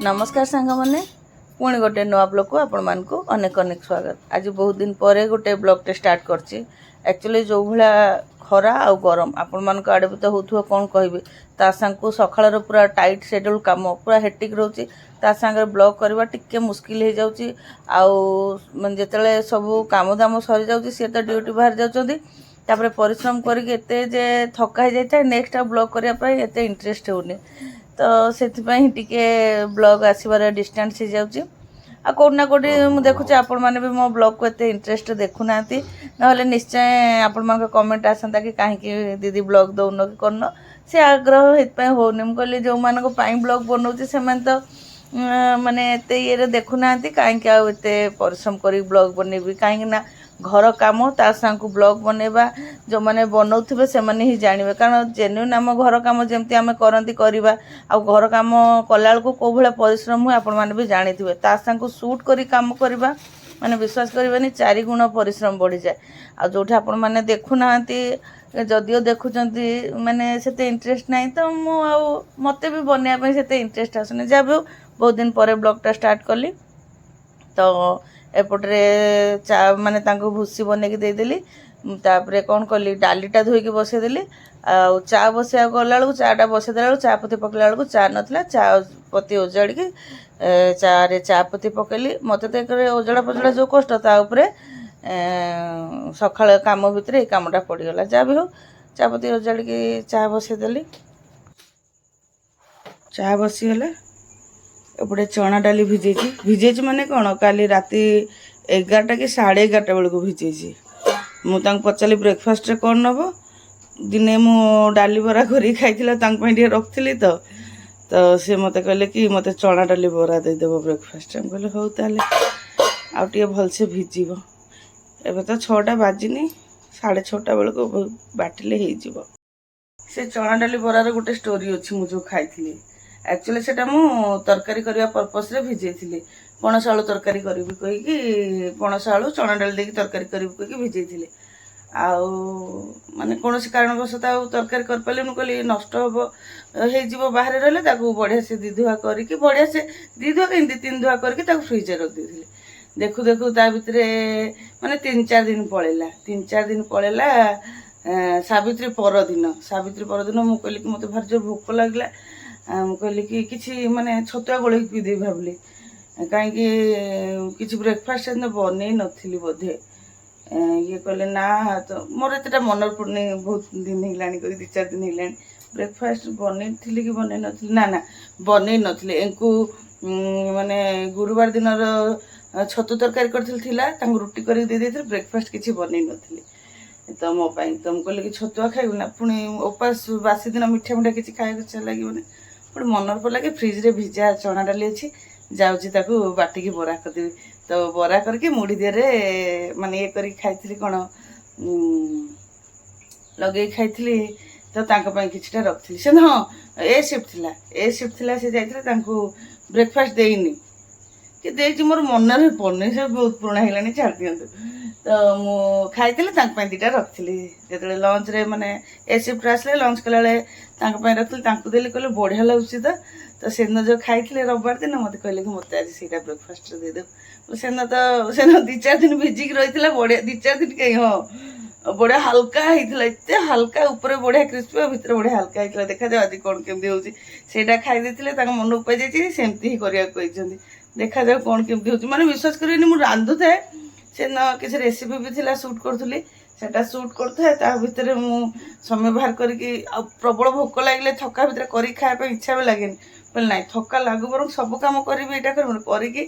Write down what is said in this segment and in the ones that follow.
नमस्कार सांग मैंने पुणी गोटे नुआ ब्लॉग को आपण मान को अनेक अनेक स्वागत। आज बहुत दिन पर गोटे ब्लॉग टे स्टार्ट करछि। एक्चुअली जो भला खरा आ गरम आपण मान को आडे भी तो होथुव कोन कहबी ता संग को सखाळर पूरा टाइट शेड्यूल काम पूरा हेक्टिक रहउछि ता संग ब्लॉग करबा टिके मुश्किल हे जाउछि। आ मन जेतले सब काम दाम सरी जाउछि से तो ड्यूटी बाहर जाउछंती तापर परिश्रम करके एते जे थका जाय था नेक्स्ट ब्लॉग करिया पय एते इंटरेस्ट होनी तो से टिके ब्लॉग आसबार डिस्टेंस हो जाऊँगी आ कौट ना कौटी मुझे देखुचे आपण मैंने भी मो ब्लॉग को एते इंटरेस्ट देखुना ना निश्चय आपण मान कमेंट आसता कि कहीं दीदी ब्लॉग दौन कि करन से आग्रह ये होनी मुझे जो मान ब्लॉग बनाऊँगी से तो माने एते ये देखुना कहीं आते परिश्रम कर ब्लॉग बनैबी कहीं ना घर कम ता सांग ब्लॉग बनैबा जो मैंने बनाऊे से ही जानवे कारण जेन्युइन आम घर कम जमती आम करती करवा आ घर कम कला को कौ भाया परिश्रम हुए आपण मैंने भी जानी थे ता सांग शूट करी काम करवा माने विश्वास करवानी 4 गुण परिश्रम बढ़ी जाए आ जो आपण मैंने देखुना जदिओ देखुंती माने से इंटरेस्ट ना तो मत भी बनवाई से इंटरेस्ट आसुनी जहाँ भी बहुत दिन पर ब्लॉगटा स्टार्ट कली तो एपटे चा माने तांको भूसी बनैकी देदेली तापरे कौन कली डालीटा धोईकी बसईदेली आ चा बसैया गला बेलू चाटा बसईदेला चा पत्ती पकड़ा बेलू चा नाला चा पत्ती ओजाड़ी चा चा पत्ती पकईली मत तो ओजड़ा पजड़ा जो कष्ट ताऊपर सकाळ काम भितर ये कामटा पड़गला जहाँ भी हो चा पत्ती ओजाड़ी चा बसईदेली चा बसीगला एपटे चना डाली भिजे माने कौन काली राति 11टा कि 11:30 बेलू भिजे मुझे पचारि ब्रेकफास्ट रे कौन नब दिने मु डाली बरा कर खाई रखी तो सी मत कहले कि मत चना डाली बरा देदेव ब्रेकफास्ट कहले हौ ताले आउ भलसे भिजिब एबे तो 6टा बाजिनी 6:30 बेलू बाटिले हो से चना डाली बरार गोटे स्टोरी अच्छी मुझे खाई एक्चुअली सेटा मु तरकारी करने पर्पस रे भिजे थी पणस आलू तरकारी करी कहीकि पणस आलू चना डाली देकी तरकारी करी कहीकि भिजे थी आउ माने कौन कारणवश तरकारी कर पारे मुझे कहली नष्ट हम हो बाहर रहा बढ़िया से दिधुआ करके बढ़िया से दिधुआ कहीं 2-3 धुआ करके फ्रिज रख दी देखु देखु ता भितर माने 3-4 दिन पलैला 3-4 दिन पलैला सावित्री परदिन मुझे कहली कि मत भारी जोर भोक लगला कहली कि किसी माने छतुआ गोल पीदे भाविली कहीं किसी ब्रेकफास्ट बन नी बोधे ये कहले ना तो मोर एतटा मन पड़नी बहुत दिन है 2-4 दिन है ब्रेकफास्ट बन कि बन ना ना बन नी एंकु माने गुरुवार दिन छतु तरकारी कर रुटी कर ब्रेकफास्ट किसी बन नी तो मो तो मुझे कहली कि छतुआ खाइबू ना पुणी उपास बासी दिन मिठा मिठा किसी खाया इच्छा लगे पुणी मन पड़ा कि फ्रिज रे भिजा चना डाली अच्छी जाऊँगी बाटिकी बरा करदेवी तो बरा करके मुड़ी देरे माने ये करी खाई कौन लगे खाई तो किछटा रखी से हाँ ए शिफ्ट थिला से जाइए ब्रेकफास्ट देनी कि देती मोर मन पड़नी से बहुत पुराना है छाड़ दिंतु तो मु खाई 2टा रखी जो लंच रे माने ए शिफ्ट आसले लंच कला रखी देली कहले बढ़िया लगुच तो से जो खाई रविवार दिन मत कहले कि मत आज से ब्रेकफास्ट देदेव से तो से 2-4 दिन भिजिक रही बढ़िया 2-4 दिन कहीं हाँ बढ़िया हल्का होता एत हल्का ऊपर बढ़िया क्रिस्पी भितर बढ़िया हल्का होता देखा जाओ आज कौन केमती होटा खाई मन उपाय जाइए सेमती ही करने देखा जाओ कौन केमती हो माने विश्वास करेनि मु रांधु थाए से न किसी रेसिपी भी थिला शूट करूली सेटा शूट करथाए ता भितर मु समय बाहर करके प्रबल भोक लगे थका भितर कर खाया इच्छा भी लगे बोले ना थका लागू बर सब कम करी यहाँ करके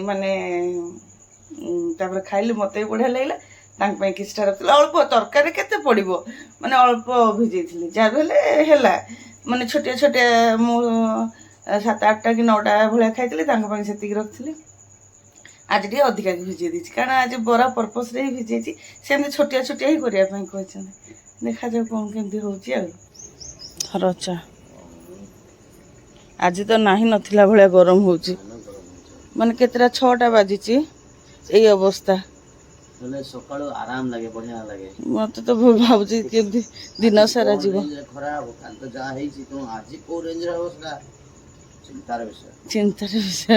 माने तापर खाइली मत भी बढ़िया लगे किसी रखी अल्प तरकारी केते पड़ो माने अल्प भिजे जहाँ भी है माने छोटिया छोटिया मु 7-8टा कि 9टा भाया खाई से रखी आज टे अधिका भिजे दी कारण आज बरा पर्पस रे भिजे सेमती छोटिया छोटिया ही करने देखा जाओ कौन केमती हो चा आज तो ना नथिला भाया गरम हो माने केतरा 6टा बाजी यही अवस्था सकाळु आराम लगे बढ़िया लगे मत तो भावुची केमती दिन सारा जीव खरा तो जा हेची तो आज को रेंज रे अवस्था ଚିନ୍ତାର ବିଷୟ। ଚିନ୍ତାର ବିଷୟ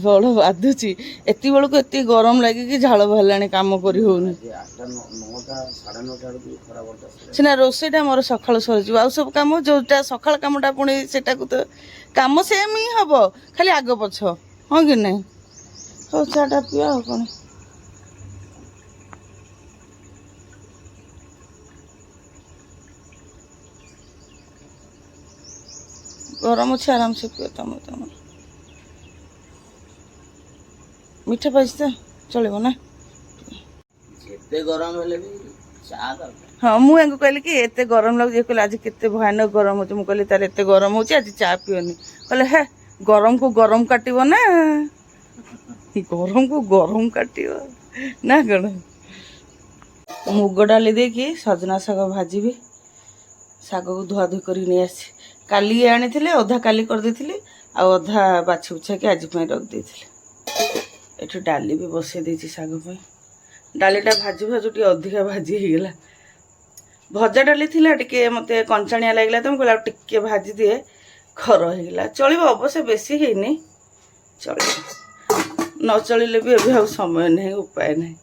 ବଡ଼ ବାଧୁଛି। ଏତିକି ବେଳକୁ ଏତିକି ଗରମ ଲାଗିକି ଝାଳ ବାହାରିଲାଣି, କାମ କରି ହେଉନି। ଆଜି 8ଟା 9ଟା 9:30 ବେଳକୁ ଖରା ବର୍ଷା ଆସିଲା। ସିନା ରୋଷେଇଟା ମୋର ସକାଳୁ ସରିଯିବ, ଆଉ ସବୁ କାମ ଯେଉଁଟା ସକାଳ କାମଟା ପୁଣି ସେଟାକୁ ତ କାମ ସେମ୍ ହିଁ ହେବ, ଖାଲି ଆଗ ପଛ, ହଁ କି ନାହିଁ? ହଉ ଚାଟା ପିଅ ଆଉ କ'ଣ। ଗରମ ଅଛି, ଆରାମସେ ପିଅ ତମର। ମିଠା ପାଇଛି ତ ଚଳିବ ନା? ଯେତେ ଗରମ ହେଲେ ବି ଚା ଦରକାର। ହଁ, ମୁଁ ୟାଙ୍କୁ କହିଲି କି ଏତେ ଗରମ ଲାଗୁଛି, କହିଲେ ଆଜି କେତେ ଭୟାନକ ଗରମ ହେଉଛି। ମୁଁ କହିଲି ତାହେଲେ ଏତେ ଗରମ ହେଉଛି, ଆଜି ଚା ପିଅନି। କହିଲେ ହେ, ଗରମକୁ ଗରମ କାଟିବ ନା, ଗରମକୁ ଗରମ କାଟିବ ନା କ'ଣ? ମୁଗ ଡାଲି ଦେଇକି ସଜନା ଶାଗ ଭାଜିବି। ଶାଗକୁ ଧୁଆଧୁଇ କରିକି ନେଇ ଆସିଛି। କାଲି ଆଣିଥିଲେ, ଅଧା କାଲି କରିଦେଇଥିଲି, ଆଉ ଅଧା ବାଛି ବୁଛାକି ଆଜି ପାଇଁ ରଖିଦେଇଥିଲି। ଏଠି ଡାଲି ବି ବସେଇ ଦେଇଛି ଶାଗ ପାଇଁ। ଡାଲିଟା ଭାଜୁ ଭାଜୁ ଟିକେ ଅଧିକା ଭାଜି ହେଇଗଲା। ଭଜା ଡାଲି ଥିଲା, ଟିକେ ମୋତେ କଞ୍ଚାଣିଆ ଲାଗିଲା ତ ମୁଁ କହିଲି ଆଉ ଟିକେ ଭାଜିଦିଏ, ଖର ହେଇଗଲା। ଚଳିବ, ଅବଶ୍ୟ ବେଶୀ ହେଇନି, ଚଳିବ। ନ ଚଳିଲେ ବି ଏବେ ଆଉ ସମୟ ନାହିଁ, ଉପାୟ ନାହିଁ।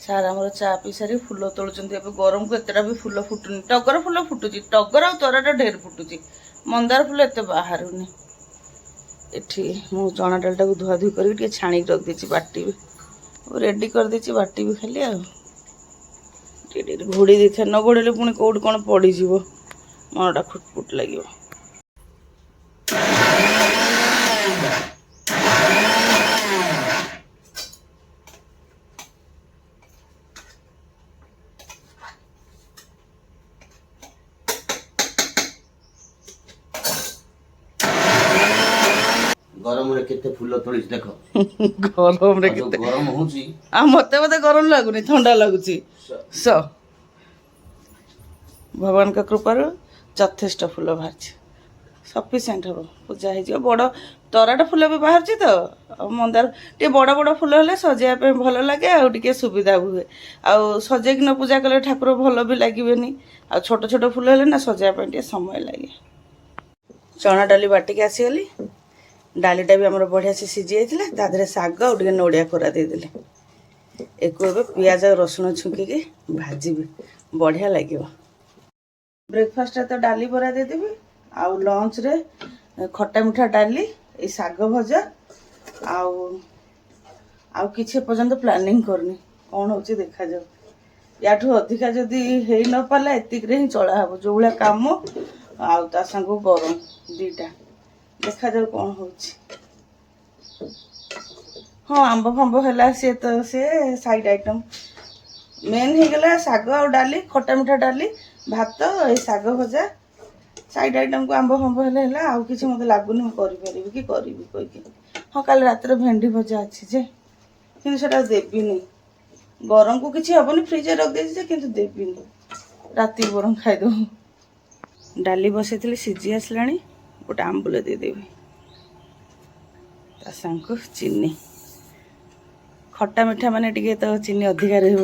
ସାର୍ ଆମର ଚା ପିଇ ସାରି ଫୁଲ ତୋଳୁଛନ୍ତି। ଏବେ ଗରମକୁ ଏତେଟା ବି ଫୁଲ ଫୁଟୁନି। ଟଗର ଫୁଲ ଫୁଟୁଛି, ଟଗର ଆଉ ତରାଟା ଢେର ଫୁଟୁଛି, ମନ୍ଦାର ଫୁଲ ଏତେ ବାହାରୁନି। ଏଠି ମୁଁ ଚଣା ଡାଲିଟାକୁ ଧୁଆଧୁଇ କରିକି ଟିକେ ଛାଣିକି ରଖିଦେଇଛି, ବାଟିବି। ରେଡ଼ି କରିଦେଇଛି, ବାଟିବି ଖାଲି ଆଉ। ଟିକେ ଟିକେ ଘୋଡ଼େଇ ଦେଇଥାଏ, ନ ଘୋଡ଼େଇଲେ ପୁଣି କେଉଁଠି କ'ଣ ପଡ଼ିଯିବ, ମନଟା ଖୁଟଫୁଟ ଲାଗିବ। ଗରମରେ କେତେ ଫୁଲ ତୋଳିଛି ଦେଖ। ଗରମରେ ଯୋଉ କେତେ ଗରମ ହଉଛି, ଆଉ ମତେ ଗରମ ଲାଗୁନି, ଥଣ୍ଡା ଲାଗୁଛି। ଭଗବାନଙ୍କ କୃପାରୁ ଯଥେଷ୍ଟ ଫୁଲ ବାହାରିଛି, ସଫିସିଏଣ୍ଟ ହେବ, ପୂଜା ହେଇଯିବ। ବଡ଼ ତରାଟ ଫୁଲ ବି ବାହାରୁଛି ତ, ଆଉ ମନ୍ଦାର ଟିକେ ବଡ଼ ବଡ଼ ଫୁଲ ହେଲେ ସଜେଇବା ପାଇଁ ଭଲ ଲାଗେ, ଆଉ ଟିକେ ସୁବିଧା ହୁଏ। ଆଉ ସଜେଇକି ନ ପୂଜା କଲେ ଠାକୁର ଭଲ ବି ଲାଗିବେନି। ଆଉ ଛୋଟ ଛୋଟ ଫୁଲ ହେଲେ ନା, ସଜେଇବା ପାଇଁ ଟିକେ ସମୟ ଲାଗେ। ଚଣା ଡାଲି ବାଟିକି ଆସିଗଲି। ଡାଲିଟା ବି ଆମର ବଢ଼ିଆ ସେ ସିଝି ଯାଇଥିଲା। ତା ଦେହରେ ଶାଗ ଆଉ ଟିକେ ନଡ଼ିଆ କୋରା ଦେଇଦେଲି। ଏକୁ ଏବେ ପିଆଜ ଆଉ ରସୁଣ ଛୁଙ୍କିକି ଭାଜିବି, ବଢ଼ିଆ ଲାଗିବ। ବ୍ରେକଫାଷ୍ଟରେ ତ ଡାଲି ବରା ଦେଇଦେବି, ଆଉ ଲଞ୍ଚରେ ଖଟା ମିଠା ଡାଲି, ଏଇ ଶାଗ ଭଜା, ଆଉ କିଛି ଏପର୍ଯ୍ୟନ୍ତ ପ୍ଲାନିଂ କରିନି, କ'ଣ ହେଉଛି ଦେଖାଯାଉ। ୟାଠୁ ଅଧିକା ଯଦି ହେଇ ନ ପାରିଲା, ଏତିକିରେ ହିଁ ଚଳା ହେବ। ଯେଉଁ ଭଳିଆ କାମ ଆଉ ତା ସାଙ୍ଗକୁ ଗରମ ଦୁଇଟା, ଦେଖାଯାଉ କ'ଣ ହେଉଛି। ହଁ, ଆମ୍ବ ଫାମ୍ବ ହେଲା, ସିଏ ତ ସେ ସାଇଡ଼୍ ଆଇଟମ୍। ମେନ୍ ହେଇଗଲା ଶାଗ ଆଉ ଡାଲି, ଖଟା ମିଠା ଡାଲି, ଭାତ, ଏଇ ଶାଗ ଭଜା। ସାଇଡ଼୍ ଆଇଟମ୍କୁ ଆମ୍ବ ଫାମ୍ବ ହେଲେ ହେଲା। ଆଉ କିଛି ମୋତେ ଲାଗୁନି ମୁଁ କରିପାରିବି କି କରିବି କହିକି। ହଁ, କାଲି ରାତିରେ ଭେଣ୍ଡି ଭଜା ଅଛି ଯେ, କିନ୍ତୁ ସେଟା ଦେବିନି। ଗରମକୁ କିଛି ହେବନି, ଫ୍ରିଜରେ ରଖିଦେଇଛି ଯେ, କିନ୍ତୁ ଦେବିନି। ରାତିକୁ ବରଂ ଖାଇଦେବୁ। ଡାଲି ବସେଇଥିଲି, ସିଝି ଆସିଲାଣି। ଗୋଟେ ଆମ୍ବୁଲ ଦେଇଦେବି, ତା ସାଙ୍ଗକୁ ଚିନି। ଖଟା ମିଠା ମାନେ ଟିକେ ତ ଚିନି ଅଧିକା ରହିବ,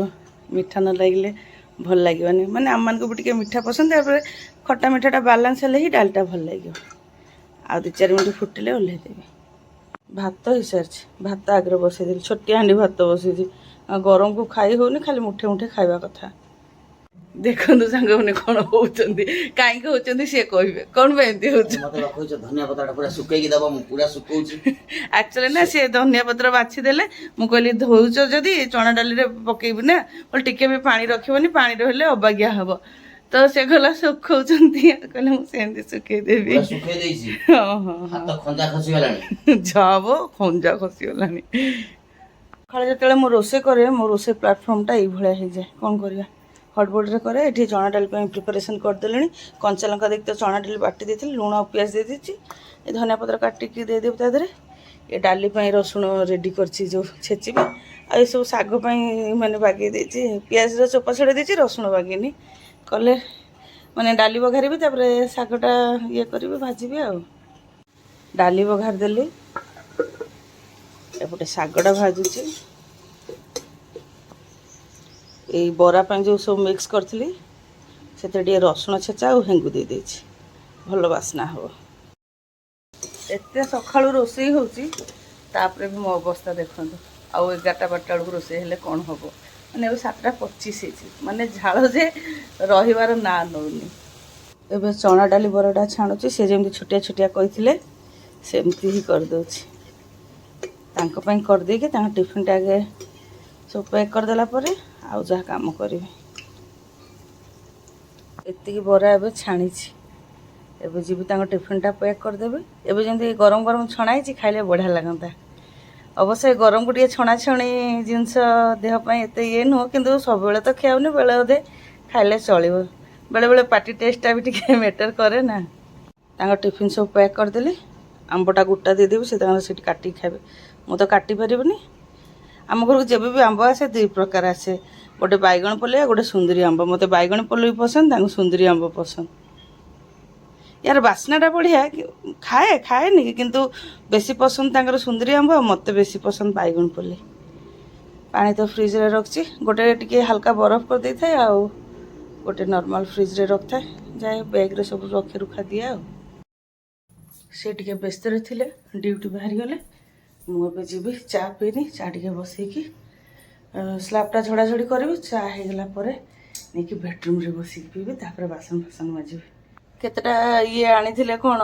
ମିଠା ନ ଲାଗିଲେ ଭଲ ଲାଗିବନି। ମାନେ ଆମମାନଙ୍କୁ ବି ଟିକେ ମିଠା ପସନ୍ଦ, ତାପରେ ଖଟା ମିଠାଟା ବାଲାନ୍ସ ହେଲେ ହିଁ ଡାଲିଟା ଭଲ ଲାଗିବ। ଆଉ 2-4 ମିନିଟ୍ ଫୁଟିଲେ ଓହ୍ଲେଇ ଦେବି। ଭାତ ହେଇସାରିଛି, ଭାତ ଆଗରେ ବସେଇଦେଲି, ଛୋଟିଆ ହାଣ୍ଡି ଭାତ ବସେଇଛି। ଆଉ ଗରମକୁ ଖାଇ ହେଉନି, ଖାଲି ମୁଠେ ମୁଠେ ଖାଇବା କଥା। ଦେଖନ୍ତୁ ସାଙ୍ଗମାନେ କ'ଣ ହେଉଛନ୍ତି, କାହିଁକି ହେଉଛନ୍ତି ସିଏ କହିବେ, କ'ଣ ପାଇଁ ଏମିତି ହେଉଛି। ମତେ କହିଛ ଧନିଆ ପତ୍ରଟା ପୁରା ଶୁକେଇକି ଦବ, ମୁଁ ପୁରା ଶୁକଉଛି। ଆକ୍ଚୁଆଲି ନା, ସିଏ ଧନିଆ ପତ୍ର ବାଛିଦେଲେ। ମୁଁ କହିଲି ଧୋଉଛ ଯଦି ଚଣା ଡାଲିରେ ପକେଇବି ନା, ଟିକେ ବି ପାଣି ରଖିବନି, ପାଣି ରହିଲେ ଅବାଗିଆ ହେବ। ତ ସେ କହିଲା ଶୁଖଉଛନ୍ତି, କହିଲେ ମୁଁ ସେମିତି ଶୁଖେଇଦେବି। ଶୁଖେଇ ଦେଇଛି, ହଁ, ହାତ ଖଞ୍ଜା ଖସିଗଲାଣି। ଯାବ ଖଞ୍ଜା ଖସିଗଲାଣି। ସକାଳେ ଯେତେବେଳେ ମୁଁ ରୋଷେଇ କରେ, ମୋ ରୋଷେଇ ପ୍ଲାଟଫର୍ମଟା ଏଇଭଳିଆ ହେଇଯାଏ। କ'ଣ କରିବା, ହଟବଡ଼ରେ କରେ। ଏଠି ଚଣା ଡାଲି ପାଇଁ ପ୍ରିପାରେସନ୍ କରିଦେଲିଣି। କଞ୍ଚା ଲଙ୍କା ଦେଇକି ତ ଚଣା ଡାଲି ବାଟି ଦେଇଥିଲି, ଲୁଣ ଆଉ ପିଆଜ ଦେଇଦେଇଛି। ଏ ଧନିଆ ପତ୍ର କାଟିକି ଦେଇଦେବି ତା ଦେହରେ। ଏ ଡାଲି ପାଇଁ ରସୁଣ ରେଡ଼ି କରିଛି, ଯେଉଁ ଛେଚିବି। ଆଉ ଏସବୁ ଶାଗ ପାଇଁ ମାନେ ବାଗେଇ ଦେଇଛି, ପିଆଜର ଚୋପା ଛଡ଼େଇ ଦେଇଛି, ରସୁଣ ବାଗେଇନି। କଲେ ମାନେ ଡାଲି ବଘାରିବି, ତାପରେ ଶାଗଟା ଇଏ କରିବି, ଭାଜିବି। ଆଉ ଡାଲି ବଘାରି ଦେଲି, ଏପଟେ ଶାଗଟା ଭାଜୁଛି। ଏଇ ବରା ପାଇଁ ଯେଉଁ ସବୁ ମିକ୍ସ କରିଥିଲି, ସେଥିରେ ଟିକେ ରସୁଣ ଛେଚା ଆଉ ହେଙ୍ଗୁ ଦେଇଦେଇଛି, ଭଲ ବାସ୍ନା ହେବ। एते सकाळू रोषेई होची तापरे भी मो अवस्था देखंतु आउ 11टा 12टा बेलू रोषेई हेले कौन हम मैंने 7:25 माने झाड़ जे रहिबार ना नौनी एबे चना डाली बरडा छाणुची से जेमती छोटिया छोटिया कहिथिले सेमती ही कर दोची तांको पई कर दे के तांको टिफिन टागे सब पैक कर देला परे आउ जा काम करिवे एतिकी बरा एबे छाणीची एबे जीबी तांको टिफिनटा पैक करदेबे एबे जेमती गरम गरम छणाई खाइले बढ़िया लगता अवश्य गरम को टे छणा छणी जिनस देह पाई एते ये नुह किंतु सब बेले तो खाऊनी बेले अधे खाइले चलिबो बेले बेले पार्टी टेस्टा भी टिके मैटर करे ना तांको टिफिन सब पैक करदेली आंबटा गुट्टा दे देबी से तांको सेठी काटी खाबे मु तो काटी परिबनी आम घर को जब भी आंब आसे 2 प्रकार आसे गोटे बैगण पल्ले गोटे सुंदरी आंब मते बैगण पल्ले भी पसंद तांको सुंदरी आंब पसंद यार बास्नाटा बढ़िया खाए खाए नहीं किंतु बेसी पसंद तांकर सुंदरी आंब मत बेसी पसंद बैगण पल्ले पानी तो फ्रिज रे रखची गोटे टिके हल्का बरफ कर दे थाए आउ गोटे नॉर्मल फ्रिज रे रख थाए जाए बैग रे सब रखे रुखा दिया से टिके व्यस्त रे थिले ड्यूटी बाहरी गले मु ए जीवी चा पीनी चा टिके बसैकी स्लाबटा झड़ाझड़ी करी चा होगला नहीं बेडरूम रे बसिक पीबी तापर बासन फासन माजिबी केतटा ये आनी कौन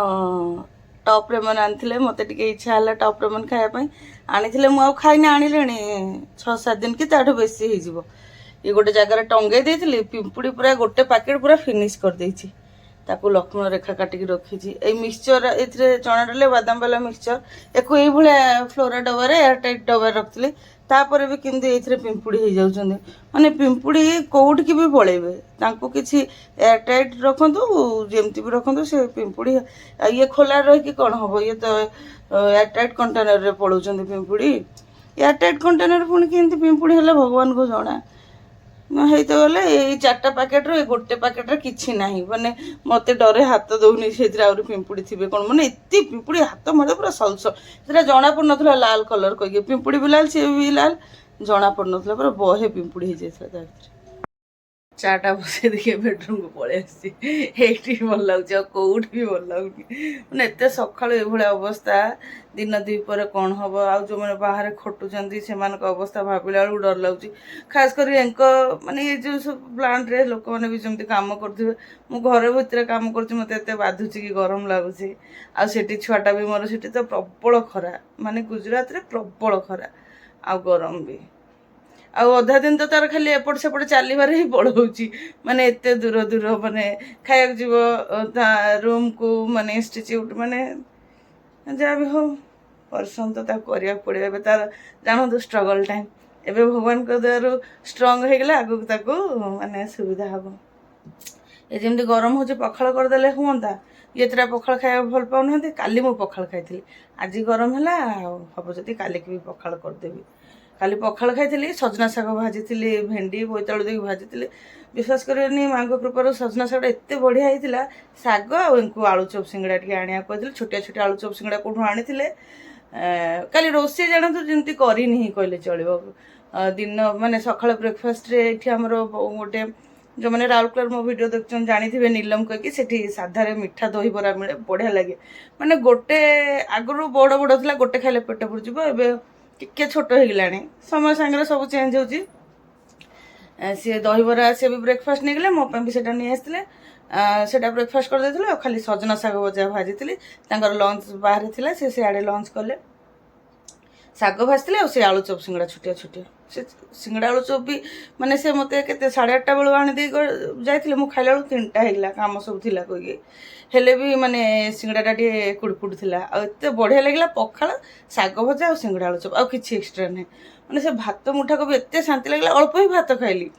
टॉप रेमन आनी मत इच्छा है टॉप रेमन खायापी आनी मुझे खाई आनिले 6-7 दिन कि ताठू बेसी हो ये गोटे जगार टंगे देती पिंपुड़ी पूरा गोटे पैकेट पूरा फिनिश कर देछि ताकू लक्ष्मण रेखा काटिकी रखी मिक्सचर ए चना डाले बादाम वाला मिक्सचर एको ये फ्लोरा डबारे एयरटाइट डबार रखी तापर भी किंतु ये पिंपुड़ी हो जाउछन्ते माने पिंपुड़ी कोउठ की भी पळेबे तांको किछि एयरटाइट रखंतु जेमती भी रखंतु से पिंपुड़ी ये खोला रही कि कौन हम ये तो एयरटाइट कंटेनर रे पळौछन्ते पिंपुड़ी एयरटाइट कंटेनर पुणी केमती पिंपुड़ी हेले भगवान को जणा है तो गले ये 4टा पैकेट रो गोटे पैकेट रे किछि नाही माने मते डरे हाथ दउनी सेतिर आउरी पिंपुड़ी थिबे कोन माने इत्ती पिंपुड़ी हाथ मारे पूरा सलस सेटा जणा पड़ नथला लाल कलर कहिए पिंपुड़ी भी लाल से भी लाल जणा पड़ नथला पूरा बहे पिंपुड़ी हे जायथला ता भीतर चाटा बसे देखिए बेडरूम को पळे आसी एठी भल लागछ कोउठ भी भल लागनी माने एते सखाळ ए भले अवस्था दिन दुई पर कौन हम आउ जो मैंने बाहर खटुचंदी से अवस्था भाविला बेलू डर लगुच खास कर माने ये जो सब प्लांट रे लोक मैंने भी जमती काम करथिबे मु घर भितर काम करछि मते एते बाधुची कि गरम लागुची आ सेठी छुआटा भी मोर सेठी तो प्रबल खरा माने गुजरात रे प्रबल खरा आ गरम भी आ अधा दिन तो तार खाली एपट सेपट चलबार ही पड़ौची माने एते दूर दूर माने खाया जीव रूम को माने इंस्टीट्यूट माने जहाँ भी हो परिश्रम तो करिया पड़े तार जानतु स्ट्रगल टाइम एबे भगवान को दयारु स्ट्रंग हो गला आगु ताको माने सुविधा हम ए जेमती गरम हो पखाल करदेले हुंता ये तेरा पखाल खाया भल पाऊना काली मु पखाल खाई आज गरम है हम जदि काली की भी पखाल करदेवी काली पखाल खाई सजना शाग भाजी भेंडी बोईतालु देकी भाजी विश्वास करेनि माँ कृपार सजना शाग एत बढ़िया होता शाग आलू चप सिंगड़ा टे आने कहते छोटिया छोटिया आलू चप सिंगड़ा कौटू आनी काली रोषे जानतु जमी करनी कहले चलो दिन माने सकाळ ब्रेकफास्ट रे आमर गोटे जो मैंने राउरकेला मो वीडियो देखते जानी नीलम कहीकि सेठी साधारे मिठा दही बरा मिले बढ़िया लगे माने गोटे आगु बड़ बड़ था गोटे खाइले पेट पुरजिब एबे टिके छोट हो गलानी समय सांगे सब चेंज हो सी दहीबरा सी भी ब्रेकफास्ट नहीं गले मो भी सेटा नहीं आसते सेटा ब्रेकफास्ट कर देथिले खाली सजना शाग भजा भाजी लंच बाहर थिला से सियाड़े लंच कले शाग भाजते से आलू चप सिंगड़ा छोटिया छोटिया से सिंगड़ा आलू चप भी माने से मते केते 8:30 बेलू आनी दे जाइथिले मु खाइला बेलू 3टा हेगला काम सब थिला कहिए हेले भी माने सिंगड़ाटा टे कुड़कुड़ थिला आ एते बढ़िया लागला पखाळ शाग भजा और सिंगड़ा आलू चप आ किछि एक्स्ट्रा नहीं माने से भात मुठा को भी एते शांति लागला अल्प ही भात खाइली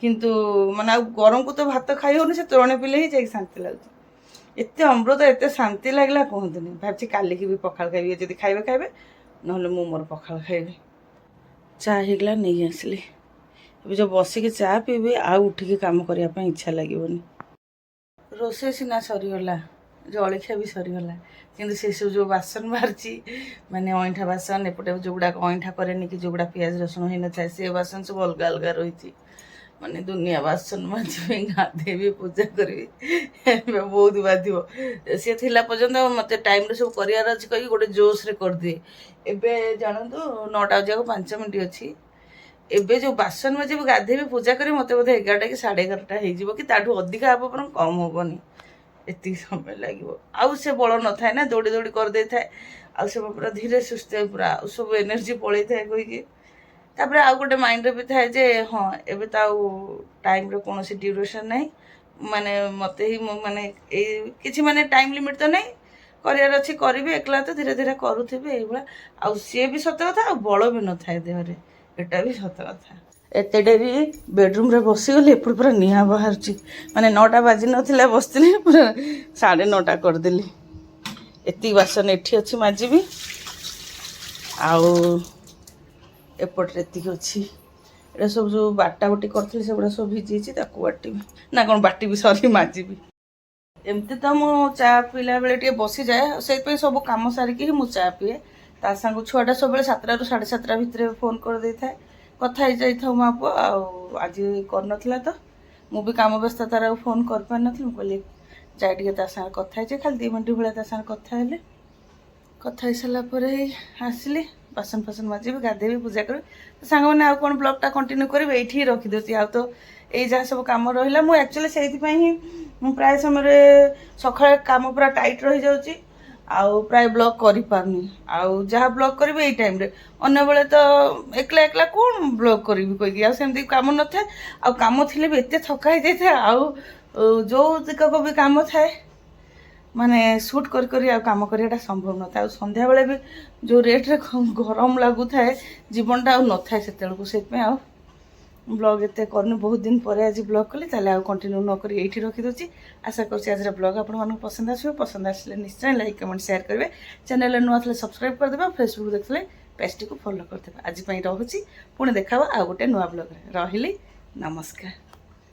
किंतु माने गरम को तो भात खाई होनी से तोरणे पिले ही जाई शांति लागुच एते अमृत एते शांति लागला कहंतनी भाबछि काली की भी पखाळ खाइबे जदि खाइबे खाइबे नहले मु मोर पखाळ खाइबे चा हेगला नहीं आसली अब जो बसिक चा पीबी आ उठिकी काम करने इच्छा लगे रोसे सीना सरीगला जलखिया भी सरीगला कि से सब जो बासन बाहरी माने अईठा बासन एपटे जो गुड़ाक अईठा कैनि कि जो गुड़ा पियाज रसुण हो न था से बासन सब अलग अलग रही ମାନେ ଦୁନିଆ ବାସନ ମାଜିବି, ଗାଧେଇବି, ପୂଜା କରିବି, ଏବେ ବହୁତ ବାଧିବ। ସିଏ ଥିଲା ପର୍ଯ୍ୟନ୍ତ ମୋତେ ଟାଇମ୍ରେ ସବୁ କରିବାର ଅଛି କହିକି ଗୋଟେ ଜୋସ୍ରେ କରିଦିଏ। ଏବେ ଜାଣନ୍ତୁ 9ଟା ବାଜିବାକୁ 5 ମିନିଟ୍ ଅଛି। ଏବେ ଯେଉଁ ବାସନ ମାଜିବି, ଗାଧେଇବି, ପୂଜା କରିବି, ମୋତେ ବୋଧେ 11ଟା କି 11:30 ହେଇଯିବ, କି ତାଠୁ ଅଧିକା ହେବ ବରଂ କମ୍ ହେବନି। ଏତିକି ସମୟ ଲାଗିବ। ଆଉ ସେ ବଳ ନଥାଏ ନା, ଦୌଡ଼ି ଦୌଡ଼ି କରିଦେଇଥାଏ। ଆଉ ସେ ପୁରା ଧୀରେ ସୁସ୍ଥେ ପୁରା ଆଉ ସବୁ ଏନର୍ଜି ପଳେଇଥାଏ କହିକି। ତାପରେ ଆଉ ଗୋଟେ ମାଇଣ୍ଡରେ ବି ଥାଏ ଯେ ହଁ ଏବେ ତ ଆଉ ଟାଇମ୍ର କୌଣସି ଡ୍ୟୁରେସନ୍ ନାହିଁ, ମାନେ ମୋତେ ହିଁ ମାନେ ଏଇ କିଛି ମାନେ ଟାଇମ୍ ଲିମିଟ୍ ତ ନାହିଁ, କରିବାର ଅଛି କରିବି, ଏକଲା ତ ଧୀରେ ଧୀରେ କରୁଥିବି ଏଇଭଳିଆ। ଆଉ ସିଏ ବି ସତ କଥା, ଆଉ ବଳ ବି ନଥାଏ ଦେହରେ, ଏଟା ବି ସତ କଥା। ଏତେ ଡେରି ବେଡ଼ରୁମ୍ରେ ବସିଗଲି, ଏପଟେ ପୁରା ନିଆଁ ବାହାରୁଛି। ମାନେ 9ଟା ବାଜି ନଥିଲା ବସିଥିଲି, ପୁରା 9:30 କରିଦେଲି। ଏତିକି ବାସନ ଏଠି ଅଛି ମାଜିବି, ଆଉ ଏପଟରେ ଏତିକି ଅଛି। ଏଇଟା ସବୁ ଯେଉଁ ବାଟା ବୁଟି କରିଥିଲି ସେଗୁଡ଼ା ସବୁ ଭିଜିଯାଇଛି, ତାକୁ ବାଟିବି ନା କ'ଣ ବାଟିବି, ସରି ମାଜିବି। ଏମିତି ତ ମୁଁ ଚା ପିଇଲା ବେଳେ ଟିକେ ବସିଯାଏ, ସେଇଥିପାଇଁ ସବୁ କାମ ସାରିକି ହିଁ ମୁଁ ଚା ପିଏ। ତା ସାଙ୍ଗ ଛୁଆଟା ସବୁବେଳେ 7ଟାରୁ 7:30 ଭିତରେ ଫୋନ୍ କରିଦେଇଥାଏ, କଥା ହେଇଯାଇଥାଉ ମା ପୁଅ। ଆଉ ଆଜି କରିନଥିଲା ତ, ମୁଁ ବି କାମ ବ୍ୟସ୍ତତାରେ ଆଉ ଫୋନ୍ କରିପାରିନଥିଲି। ମୁଁ କହିଲି ଯାଇ ଟିକେ ତା ସାଙ୍ଗରେ କଥା ହେଇଯାଏ, ଖାଲି 2 ମିନିଟ୍ ଭଳିଆ ତା ସାଙ୍ଗରେ କଥା ହେଲେ। କଥା ହେଇସାରିଲା ପରେ ଆସିଲି, ବାସନ ଫାସନ ମାଜିବି, ଗାଧେଇବି, ପୂଜା କରିବି। ସାଙ୍ଗମାନେ ଆଉ କ'ଣ ବ୍ଲଗ୍ଟା କଣ୍ଟିନ୍ୟୁ କରିବି, ଏଇଠି ହିଁ ରଖିଦେଉଛି। ଆଉ ତ ଏଇ ଯାହା ସବୁ କାମ ରହିଲା, ମୁଁ ଆକ୍ଚୁଆଲି ସେଇଥିପାଇଁ ହିଁ ମୁଁ ପ୍ରାୟ ସମୟରେ ସକାଳେ କାମ ପୁରା ଟାଇଟ୍ ରହିଯାଉଛି, ଆଉ ପ୍ରାୟ ବ୍ଲଗ୍ କରିପାରୁନି। ଆଉ ଯାହା ବ୍ଲଗ୍ କରିବି ଏଇ ଟାଇମ୍ରେ, ଅନ୍ୟବେଳେ ତ ଏକଲା ଏକଲା କ'ଣ ବ୍ଲଗ୍ କରିବି କହିକି, ଆଉ ସେମିତି କାମ ନଥାଏ। ଆଉ କାମ ଥିଲେ ବି ଏତେ ଥକା ହେଇଯାଇଥାଏ, ଆଉ ଯେଉଁ ଦିଗକ ବି କାମ ଥାଏ ମାନେ ସୁଟ୍ କରି କରି ଆଉ କାମ କରିବାଟା ସମ୍ଭବ ନଥାଏ। ଆଉ ସନ୍ଧ୍ୟାବେଳେ ବି ଯେଉଁ ରେଟ୍ରେ ଗରମ ଲାଗୁଥାଏ, ଜୀବନଟା ଆଉ ନଥାଏ ସେତେବେଳକୁ। ସେଥିପାଇଁ ଆଉ ବ୍ଲଗ୍ ଏତେ କରିନି, ବହୁତ ଦିନ ପରେ ଆଜି ବ୍ଲଗ୍ କଲି। ତାହେଲେ ଆଉ କଣ୍ଟିନ୍ୟୁ ନକରି ଏଇଠି ରଖିଦେଉଛି। ଆଶା କରୁଛି ଆଜିର ବ୍ଲଗ୍ ଆପଣମାନଙ୍କୁ ପସନ୍ଦ ଆସିବ। ପସନ୍ଦ ଆସିଲେ ନିଶ୍ଚୟ ଲାଇକ୍, କମେଣ୍ଟ, ସେୟାର କରିବେ। ଚ୍ୟାନେଲରେ ନୂଆ ଥିଲେ ସବସ୍କ୍ରାଇବ୍ କରିଦେବେ, ଆଉ ଫେସବୁକ୍ ଦେଖିଲେ ପେଜ୍ଟିକୁ ଫଲୋ କରିଦେବେ। ଆଜି ପାଇଁ ରହୁଛି, ପୁଣି ଦେଖାହେବ ଆଉ ଗୋଟେ ନୂଆ ବ୍ଲଗ୍ରେ। ରହିଲି, ନମସ୍କାର।